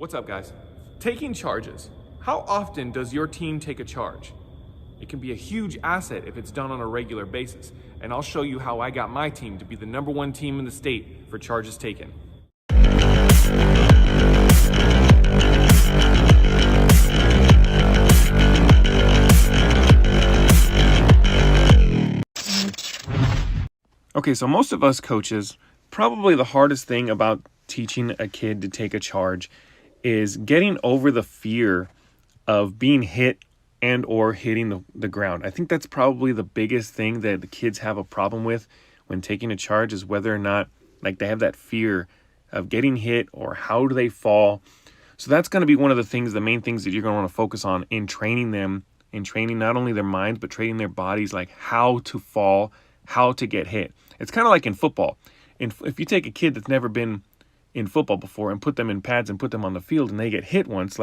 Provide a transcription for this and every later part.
What's up, guys? Taking charges. How often does your team take a charge? It can be a huge asset if it's done on a regular basis, and I'll show you how I got my team to be the #1 team in the state for charges taken. Okay, so most of us coaches, probably the hardest thing about teaching a kid to take a charge is getting over the fear of being hit and or hitting the ground. I think that's probably the biggest thing that the kids have a problem with when taking a charge, is whether or not they have that fear of getting hit or how do they fall. So that's going to be one of the main things that you're going to want to focus on in training them, in training not only their minds, but training their bodies, like how to fall, how to get hit. It's kind of like in football. If you take a kid that's never been in football before and put them in pads and put them on the field and they get hit once,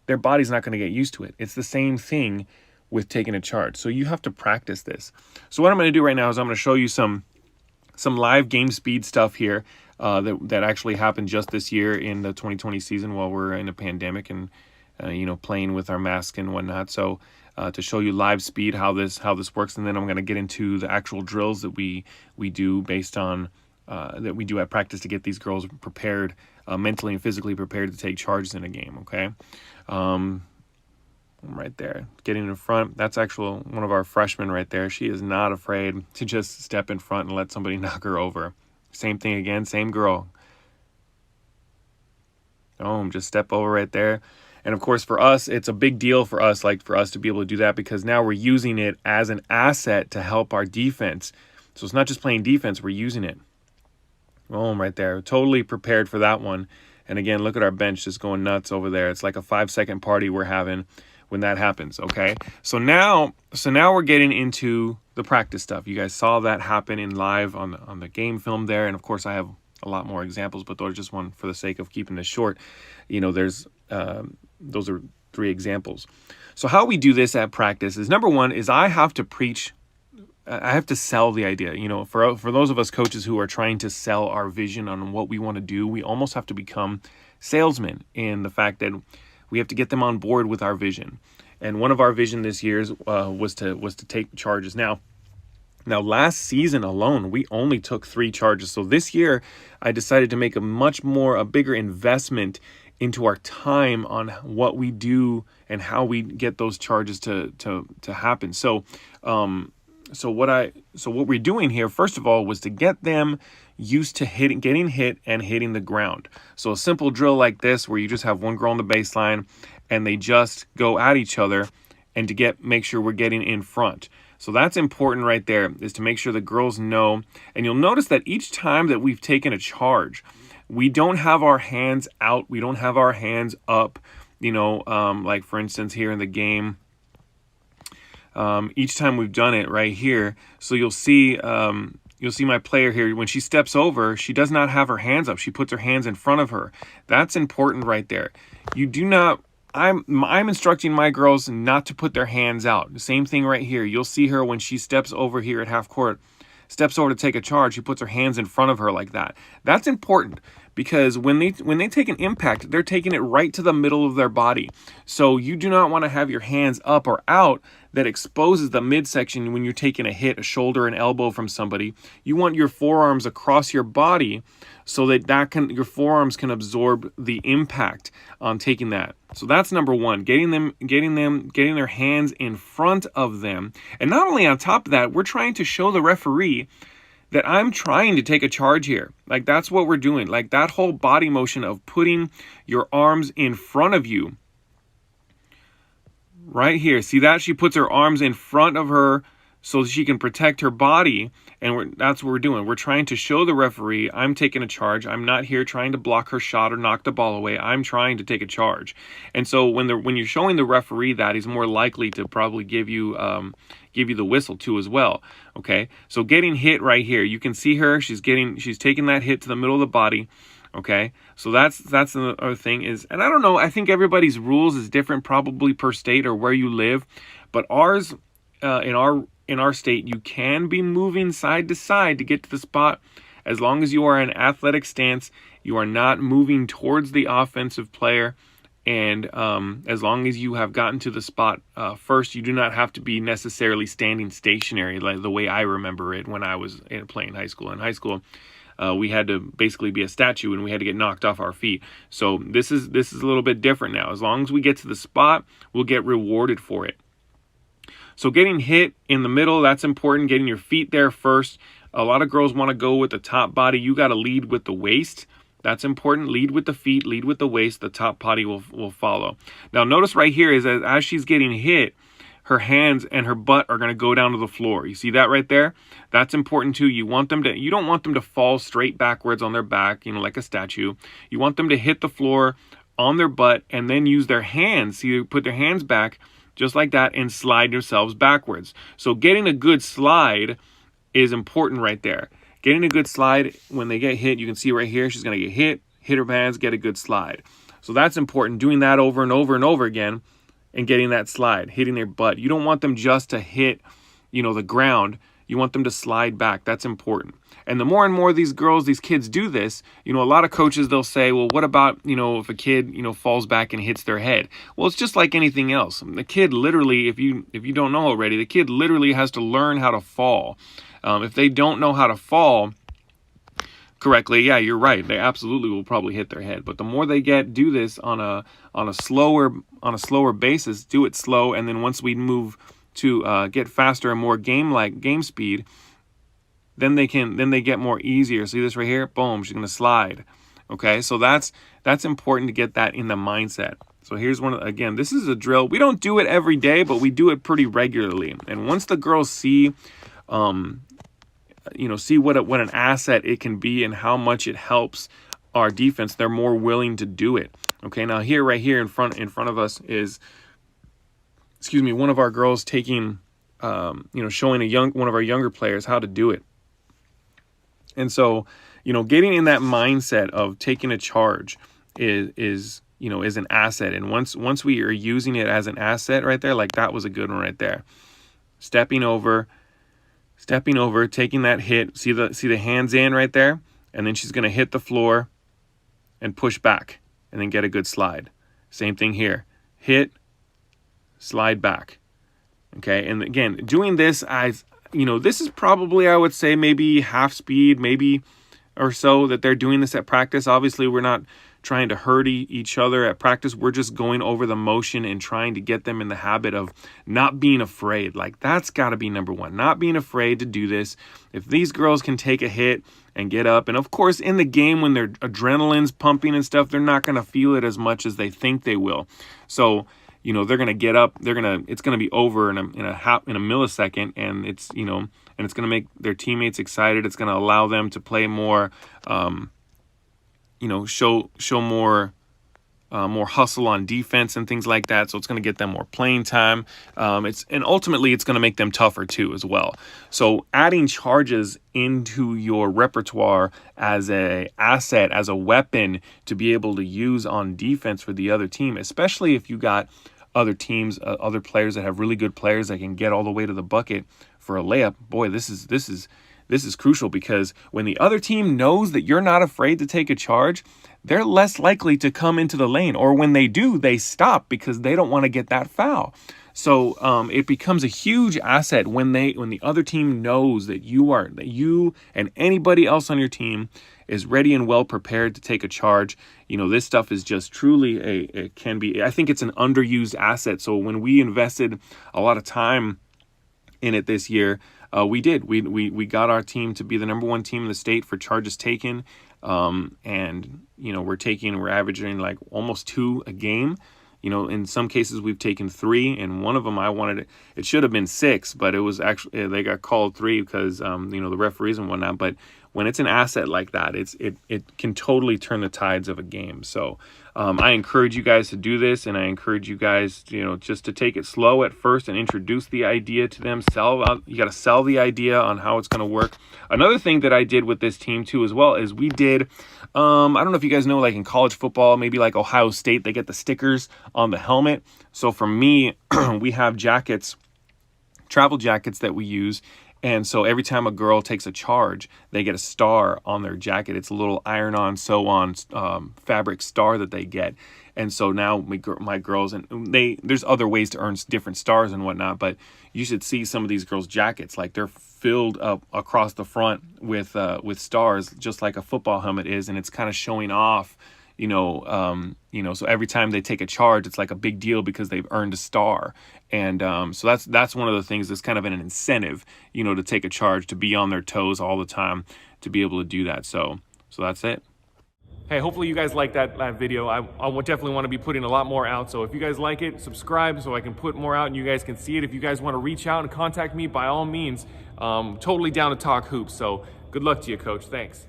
their body's not going to get used to it. It's the same thing with taking a charge. So you have to practice this. So what I'm going to do right now is I'm going to show you some live game speed stuff here that actually happened just this year in the 2020 season while we're in a pandemic and playing with our masks and whatnot. So to show you live speed how this works, and then I'm going to get into the actual drills that we do based on that we do at practice to get these girls prepared, mentally and physically prepared to take charges in a game. Okay, right there, getting in front. That's actually one of our freshmen right there. She is not afraid to just step in front and let somebody knock her over. Same thing again, same girl. Just step over right there. And of course, for us, it's a big deal for us, for us to be able to do that, because now we're using it as an asset to help our defense. So it's not just playing defense, we're using it. Right there. Totally prepared for that one. And again, look at our bench just going nuts over there. It's like a 5-second party we're having when that happens, okay? So now we're getting into the practice stuff. You guys saw that happen in live on the game film there. And of course, I have a lot more examples, but those are just one for the sake of keeping this short. There's those are 3 examples. So how we do this at practice is, number one is I have to sell the idea. For those of us coaches who are trying to sell our vision on what we want to do, we almost have to become salesmen in the fact that we have to get them on board with our vision. And one of our vision this year was to take charges. Now last season alone, we only took 3 charges. So this year, I decided to make a bigger investment into our time on what we do and how we get those charges to happen. So what we're doing here, first of all, was to get them used to getting hit and hitting the ground. So a simple drill like this, where you just have one girl on the baseline and they just go at each other, and to make sure we're getting in front. So that's important right there, is to make sure the girls know. And you'll notice that each time that we've taken a charge, we don't have our hands out. We don't have our hands up, like for instance here in the game, each time we've done it right here. So you'll see my player here, when she steps over, she does not have her hands up. She puts her hands in front of her. That's important right there. You do not, I'm instructing my girls not to put their hands out. The same thing right here. You'll see her when she steps over here at half court, steps over to take a charge, she puts her hands in front of her like that. That's important, because when they take an impact, they're taking it right to the middle of their body. So you do not want to have your hands up or out that exposes the midsection when you're taking a hit, a shoulder, an elbow from somebody. You want your forearms across your body so that your forearms can absorb the impact on taking that. So that's number one, getting their hands in front of them. And not only on top of that, we're trying to show the referee that I'm trying to take a charge here. That's what we're doing. That whole body motion of putting your arms in front of you. Right here. See that? She puts her arms in front of her so she can protect her body. And that's what we're doing. We're trying to show the referee I'm taking a charge. I'm not here trying to block her shot or knock the ball away. I'm trying to take a charge. And so when you're showing the referee that, he's more likely to probably give you the whistle too as well. Okay. So getting hit right here, you can see her. She's taking that hit to the middle of the body. Okay. So that's the other thing is, and I don't know, I think everybody's rules is different probably per state or where you live, but ours, in our state, you can be moving side to side to get to the spot as long as you are in athletic stance You are not moving towards the offensive player. And as long as you have gotten to the spot first, you do not have to be necessarily standing stationary like the way I remember it when I was playing high school. In high school, we had to basically be a statue and we had to get knocked off our feet. So this is a little bit different now. As long as we get to the spot, we'll get rewarded for it. So getting hit in the middle, that's important. Getting your feet there first. A lot of girls want to go with the top body. You got to lead with the waist. That's important. Lead with the feet, lead with the waist. The top body will follow. Now notice right here is that as she's getting hit, her hands and her butt are going to go down to the floor. You see that right there? That's important too. You don't want them to fall straight backwards on their back, like a statue. You want them to hit the floor on their butt and then use their hands. See, put their hands back just like that and slide themselves backwards. So getting a good slide is important right there. Getting a good slide when they get hit, you can see right here, she's going to get hit her hands, get a good slide. So that's important, doing that over and over and over again and getting that slide, hitting their butt. You don't want them just to hit, the ground. You want them to slide back. That's important. And the more and more these kids do this, a lot of coaches, they'll say, well, what about, if a kid, falls back and hits their head? Well, it's just like anything else. The kid literally, if you don't know already, the kid literally has to learn how to fall. If they don't know how to fall correctly, yeah, you're right. They absolutely will probably hit their head. But the more they do this on a slower basis, do it slow, and then once we move to get faster and more game speed, then they get more easier. See this right here? Boom, she's gonna slide. Okay, so that's important to get that in the mindset. So here's again, this is a drill. We don't do it every day, but we do it pretty regularly. And once the girls see see what an asset it can be and how much it helps our defense, they're more willing to do it. Okay, now right here in front of us is, one of our girls taking, showing one of our younger players how to do it. And so, getting in that mindset of taking a charge is an asset. And once we are using it as an asset right there, like that was a good one right there. Stepping over, taking that hit. See the hands in right there? And then she's going to hit the floor and push back and then get a good slide. Same thing here. Hit, slide back. Okay, and again, doing this as, this is probably, I would say, maybe half speed, maybe or so that they're doing this at practice. Obviously, we're not trying to hurt each other at practice. We're just going over the motion and trying to get them in the habit of not being afraid. Like, that's got to be number one, not being afraid to do this. If these girls can take a hit and get up, and of course in the game when their adrenaline's pumping and stuff, they're not going to feel it as much as they think they will. So they're going to get up, it's going to be over in a millisecond, and it's going to make their teammates excited. It's going to allow them to play more, show more hustle on defense and things like that. So it's going to get them more playing time. And ultimately it's going to make them tougher too as well. So adding charges into your repertoire as a asset, as a weapon to be able to use on defense for the other team, especially if you got other teams, other players that have really good players that can get all the way to the bucket for a layup. Boy, this is crucial, because when the other team knows that you're not afraid to take a charge, they're less likely to come into the lane, or when they do, they stop because they don't want to get that foul. So it becomes a huge asset when the other team knows that you and anybody else on your team is ready and well prepared to take a charge. This stuff is just truly I think it's an underused asset. So when we invested a lot of time in it this year, we got our team to be the number one team in the state for charges taken. And we're averaging like almost 2 a game. In some cases we've taken 3, and one of them it should have been 6, but it was actually, they got called 3 because, the referees and whatnot. But when it's an asset like that, it can totally turn the tides of a game. So, I encourage you guys to do this, and I encourage you guys, just to take it slow at first and introduce the idea to them. You got to sell the idea on how it's going to work. Another thing that I did with this team too, as well, is we did, I don't know if you guys know, like in college football, maybe like Ohio State, they get the stickers on the helmet. So for me, we have travel jackets that we use. And so every time a girl takes a charge, they get a star on their jacket. It's a little iron-on, sew-on fabric star that they get. And so now my girls, and there's other ways to earn different stars and whatnot, but you should see some of these girls' jackets. Like, they're filled up across the front with stars, just like a football helmet is, and it's kind of showing off. So every time they take a charge, it's like a big deal because they've earned a star. And so that's one of the things that's kind of an incentive, to take a charge, to be on their toes all the time, to be able to do that. So that's it. Hey, hopefully you guys like that video. I would definitely want to be putting a lot more out. So if you guys like it, subscribe so I can put more out and you guys can see it. If you guys want to reach out and contact me, by all means, totally down to talk hoops. So good luck to you, Coach. Thanks.